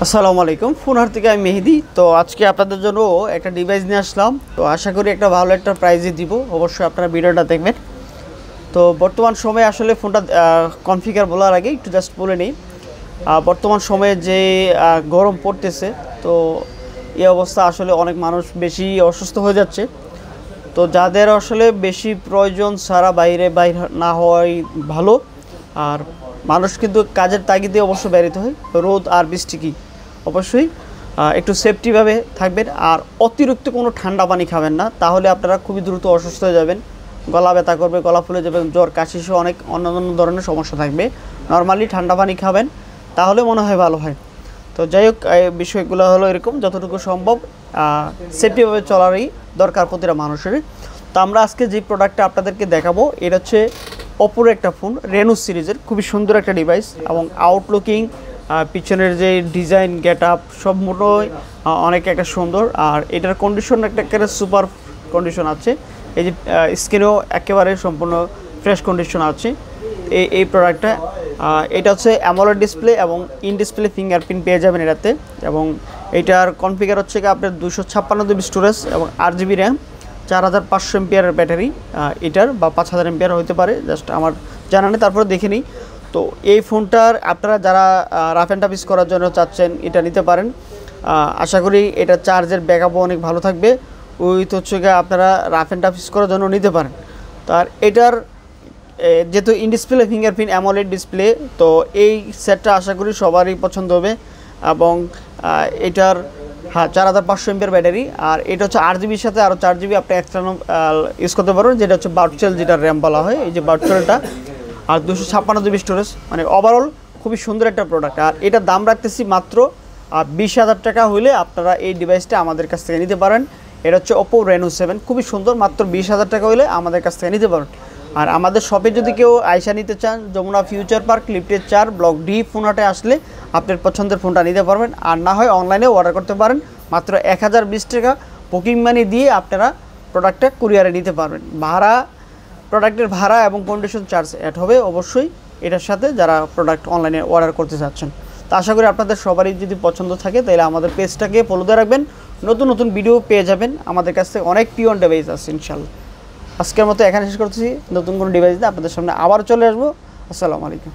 আসসালামু আলাইকুম। ফোনহার থেকে আমি মেহেদি। তো আজকে আপনাদের জন্য একটা ডিভাইস নিয়ে আসলাম। তো আশা করি একটা ভালো একটা প্রাইজে দিব। অবশ্যই আপনারা ভিডিওটা দেখবেন। তো বর্তমান সময়ে আসলে ফোনটা কনফিগার বলার আগে একটু জাস্ট বলে নিই। বর্তমান সময়ে যে গরম পড়তেছে, তো এই অবস্থা আসলে অনেক মানুষ বেশি অসুস্থ হয়ে যাচ্ছে। তো যাদের আসলে বেশি প্রয়োজন ছাড়া বাইরে না হওয়াই ভালো। আর মানুষ কিন্তু কাজের তাগিদে অবশ্য বেরোতে হয়, রোদ আর বৃষ্টি কি অবশ্যই একটু সেফটিভাবে থাকবেন। আর অতিরিক্ত কোনো ঠান্ডা পানি খাবেন না, তাহলে আপনারা খুবই দ্রুত অসুস্থ হয়ে যাবেন। গলা ব্যথা করবে, গলা ফুলে যাবে, জ্বর কাশি সহ অনেক অন্যান্য ধরনের সমস্যা থাকবে। নর্মালি ঠান্ডা পানি খাবেন, তাহলে মনে হয় ভালো হয়। তো যাই হোক, এই বিষয়গুলো হলো এরকম, যতটুকু সম্ভব সেফটিভাবে চলারই দরকার প্রতিটা মানুষের। তো আমরা আজকে যে প্রোডাক্টটা আপনাদেরকে দেখাবো, এটা হচ্ছে অপোর একটা ফোন, রেনো সিরিজের খুবই সুন্দর একটা ডিভাইস। এবং আউটলুকিং, পিছনের যে ডিজাইন, গেট আপ সব মোটামুটি অনেক একটা সুন্দর। আর এটার কন্ডিশন একটা সুপার কন্ডিশন আছে। এই যে স্ক্রিনেও একেবারে সম্পূর্ণ ফ্রেশ কন্ডিশন আছে এই প্রোডাক্টটা। এটা হচ্ছে অ্যামোলেড ডিসপ্লে এবং ইন ডিসপ্লে ফিঙ্গারপ্রিন্ট পেয়ে যাবেন এটাতে। এবং এইটার কনফিগার হচ্ছে কি আপনার 256 স্টোরেজ এবং 8 GB র্যাম, 4500 এমপিয়ারের ব্যাটারি এটার, বা 5000 এমপিয়ার হতে পারে, জাস্ট আমার জানা নেই, তারপরে দেখে নিই। তো এই ফোনটার আপনারা যারা রাফ অ্যান্ড টাফ ইউজ করার জন্য চাচ্ছেন, এটা নিতে পারেন। আশা করি এটা চার্জের ব্যাকআপও অনেক ভালো থাকবে। উইথ হচ্ছে গিয়ে আপনারা রাফ অ্যান্ড টাফ ইউজ করার জন্য নিতে পারেন। তো আর এটার যেহেতু in display fingerprint AMOLED display, তো এই সেটটা আশা করি সবারই পছন্দ হবে। এবং এটার 4500 এমপিয়ার ব্যাটারি। আর এটা হচ্ছে 8 GBর সাথে আরও 4 GB আপনি এক্সটার্নাল ইউজ করতে পারবেন, যেটা হচ্ছে ভার্চুয়াল, যেটা র্যাম বলা হয়, এই যে ভার্চুয়ালটা। আর 256 GB স্টোরেজ, মানে ওভারঅল খুবই সুন্দর একটা প্রোডাক্ট। আর এটার দাম রাখতেছি মাত্র 20,000 টাকা হলে আপনারা এই ডিভাইসটা আমাদের কাছ থেকে নিতে পারেন। এটা হচ্ছে ওপো রেনো 7, খুবই সুন্দর, মাত্র 20,000 টাকা হলে আমাদের কাছ থেকে নিতে পারেন। আর আমাদের শপে যদি কেউ আয়সা নিতে চান, যমুনা ফিউচার পার্ক, লিফটের 4, ব্লক ডি, ফোনহাটে আসলে আপনার পছন্দের ফোনটা নিতে পারবেন। আর না হয় অনলাইনে অর্ডার করতে পারেন, মাত্র 1020 টাকা বুকিং মানি দিয়ে আপনারা প্রোডাক্টটা কুরিয়ারে নিতে পারবেন। প্রোডাক্টের ভাড়া এবং কন্ডিশন চার্জ অ্যাড হবে অবশ্যই এটার সাথে, যারা প্রোডাক্ট অনলাইনে অর্ডার করতে চাচ্ছেন। তো আশা করি আপনাদের সবারই যদি পছন্দ থাকে, তাহলে আমাদের পেজটাকে ফলো দিয়ে রাখবেন। নতুন নতুন ভিডিও পেয়ে যাবেন আমাদের কাছ থেকে, অনেক পিওন ডিভাইস আছে ইনশাল্লাহ। আজকের মতো এখানে শেষ করতেছি। নতুন কোনো ডিভাইস দিয়ে আপনাদের সামনে আবার চলে আসবো। আসসালামু আলাইকুম।